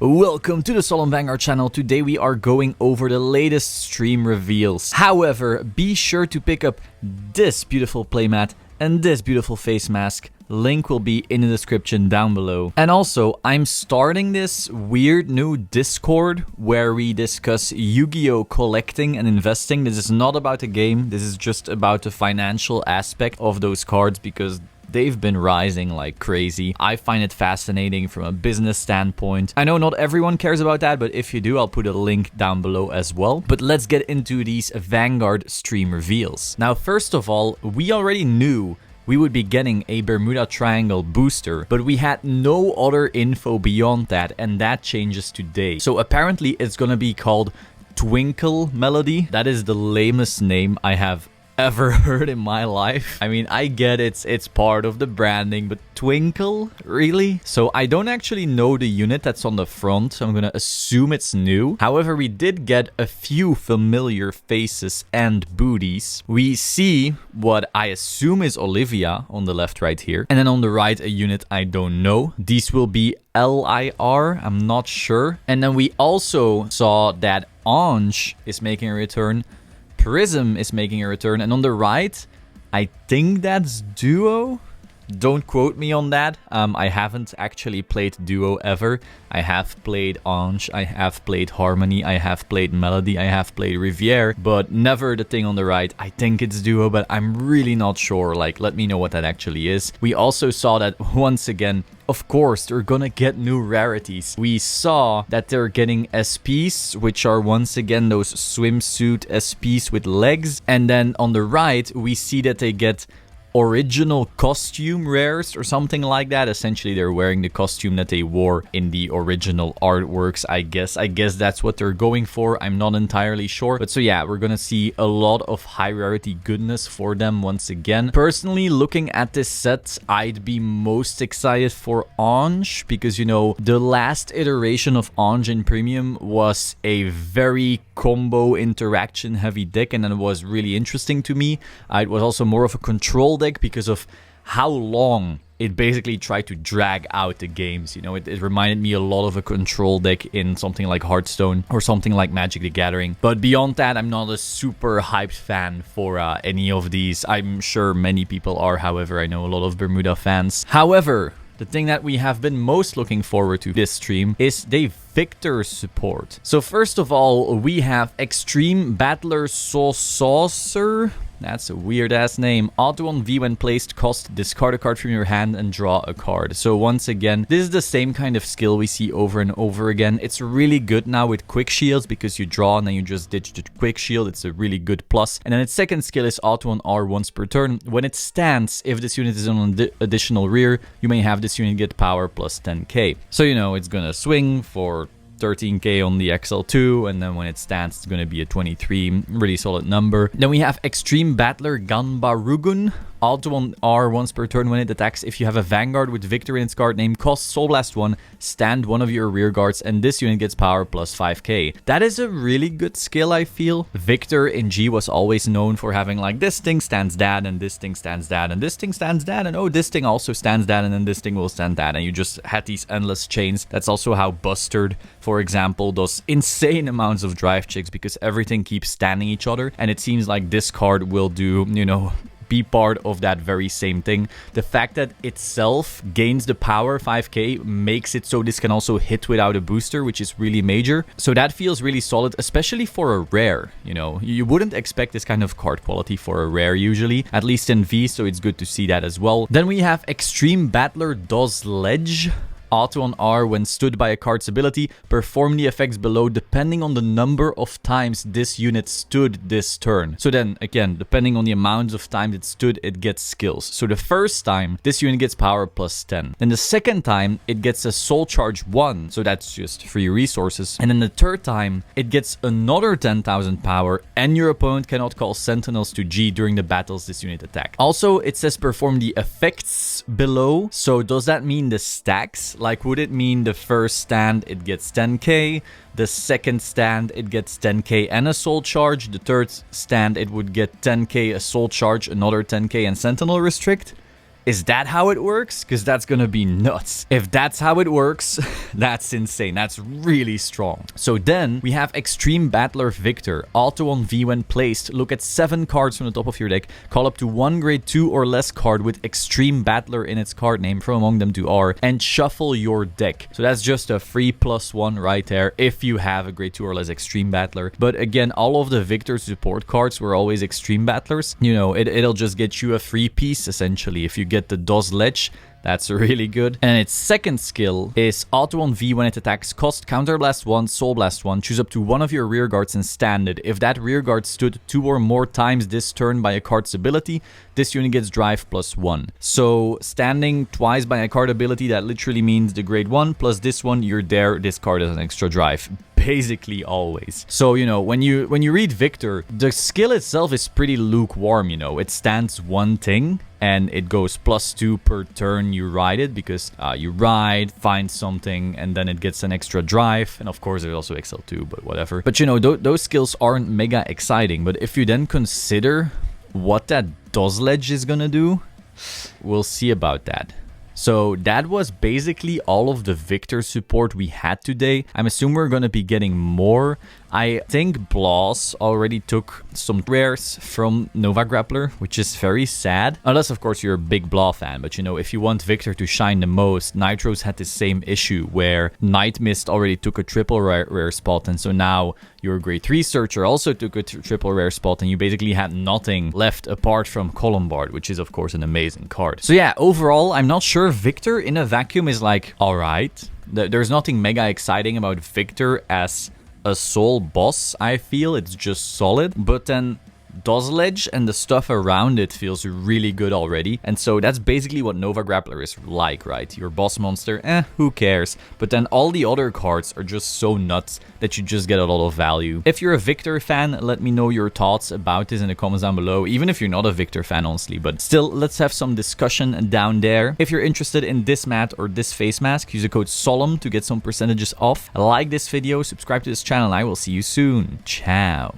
Welcome to the Solemn Vanguard channel. Today we are going over the latest stream reveals. However, be sure to pick up this beautiful playmat and this beautiful face mask. Link will be in the description down below. And also, I'm starting this weird new Discord where we discuss Yu-Gi-Oh! Collecting and investing. This is not about the game. This is just about the financial aspect of those cards because they've been rising like crazy. I find it fascinating from a business standpoint. I know not everyone cares about that, but if you do, I'll put a link down below as well. But let's get into these Vanguard stream reveals. Now, first of all, we already knew we would be getting a Bermuda Triangle booster, but we had no other info beyond that, and that changes today. So apparently it's gonna be called Twinkle Melody. That is the lamest name I have ever heard in my life. I mean, I get it's part of the branding, but Twinkle? Really? So I don't actually know the unit that's on the front, so I'm gonna assume it's new. However, we did get a few familiar faces and booties. We see what I assume is Olivia on the left right here, and then on the right a unit I don't know. These will be LIR, I'm not sure. And then we also saw that Ange is making a return. Prism is making a return, and on the right, I think that's Duo. Don't quote me on that. I haven't actually played Duo ever. I have played Ange, I have played Harmony, I have played Melody, I have played Riviere, but never the thing on the right. I think it's Duo, but I'm really not sure. Like, let me know what that actually is. We also saw that once again, of course, they're gonna get new rarities. We saw that they're getting SPs, which are once again those swimsuit SPs with legs. And then on the right, we see that they get original costume rares or something like that. Essentially, they're wearing the costume that they wore in the original artworks, I guess. I guess that's what they're going for. I'm not entirely sure. But so yeah, we're gonna see a lot of high rarity goodness for them once again. Personally, looking at this set, I'd be most excited for Ange because, you know, the last iteration of Ange in Premium was a very combo interaction heavy deck, and then it was really interesting to me. It was also more of a control deck because of how long it basically tried to drag out the games. You know, it reminded me a lot of a control deck in something like Hearthstone or something like Magic the Gathering. But beyond that, I'm not a super hyped fan for any of these. I'm sure many people are, however, I know a lot of Bermuda fans. However, the thing that we have been most looking forward to this stream is the Victor support. So first of all, we have Extreme Battler Saucer. That's a weird ass name. Auto on V when placed, cost, discard a card from your hand and draw a card. So once again, this is the same kind of skill we see over and over again. It's really good now with quick shields because you draw and then you just ditch the quick shield. It's a really good plus. And then its second skill is auto on R once per turn. When it stands, if this unit is on an additional rear, you may have this unit get power plus 10k. So you know it's gonna swing for 13k on the XL2, and then when it stands, it's going to be a 23. Really solid number. Then we have Extreme Battler Gunbar. Auto on R once per turn when it attacks. If you have a Vanguard with Victor in its card name, costs Soul Blast 1, stand one of your rear guards, and this unit gets power plus 5k. That is a really good skill, I feel. Victor in G was always known for having like this thing stands that, and this thing stands that, and this thing stands that, and oh, this thing also stands that, and then this thing will stand that, and you just had these endless chains. That's also how Bustard, for example, does insane amounts of drive checks because everything keeps standing each other, and it seems like this card will do, you know, be part of that very same thing. The fact that itself gains the power 5k makes it so this can also hit without a booster, which is really major. So that feels really solid, especially for a rare. You know, you wouldn't expect this kind of card quality for a rare usually, at least in V, so it's good to see that as well. Then we have Extreme Battler Does Ledge. Auto on R when stood by a card's ability, perform the effects below depending on the number of times this unit stood this turn. So then again, depending on the amount of times it stood, it gets skills. So the first time, this unit gets power plus 10. Then the second time, it gets a soul charge 1, so that's just free resources. And then the third time, it gets another 10,000 power, and your opponent cannot call sentinels to G during the battles this unit attack. Also, it says perform the effects below. So does that mean the stacks? Like, would it mean the first stand, it gets 10k, the second stand, it gets 10k and a soul charge, the third stand, it would get 10k, a soul charge, another 10k, and sentinel restrict? Is that how it works? Because that's gonna be nuts. If that's how it works, that's insane. That's really strong. So then we have Extreme Battler Victor. Auto on V when placed. Look at 7 cards from the top of your deck. Call up to 1 grade 2 or less card with Extreme Battler in its card name from among them to R and shuffle your deck. So that's just a free +1 right there if you have a grade 2 or less Extreme Battler. But again, all of the Victor support cards were always Extreme Battlers. You know, it'll just get you a free piece essentially if you get the DOS Ledge. That's really good. And its second skill is Auto on V when it attacks. Cost Counterblast 1, Soul Blast 1. Choose up to one of your rear guards and stand it. If that rear guard stood 2 or more times this turn by a card's ability, this unit gets drive +1. So standing twice by a card ability, that literally means the grade 1 plus this one, you're there. This card has an extra drive. Basically always. So, you know, when you read Victor, the skill itself is pretty lukewarm, you know. It stands one thing and it goes +2 per turn you ride it because you ride, find something, and then it gets an extra drive. And of course, there's also XL2, but whatever. But, you know, those skills aren't mega exciting. But if you then consider what that DOS Ledge is gonna do, we'll see about that. So that was basically all of the Victor support we had today. I'm assuming we're going to be getting more. I think Bloss already took some rares from Nova Grappler, which is very sad. Unless, of course, you're a big Blah fan. But, you know, if you want Victor to shine the most, Nitro's had the same issue where Night Mist already took a triple rare spot. And so now your grade 3 Searcher also took a triple rare spot. And you basically had nothing left apart from Gunbar, which is, of course, an amazing card. So yeah, overall, I'm not sure Victor in a vacuum is like, all right. There's nothing mega exciting about Victor as a soul boss, I feel. It's just solid. But then DOS Ledge and the stuff around it feels really good already. And so that's basically what Nova Grappler is like, right? Your boss monster, who cares? But then all the other cards are just so nuts that you just get a lot of value. If you're a Victor fan, let me know your thoughts about this in the comments down below. Even if you're not a Victor fan, honestly. But still, let's have some discussion down there. If you're interested in this mat or this face mask, use the code Solemn to get some percentages off. Like this video, subscribe to this channel, and I will see you soon. Ciao.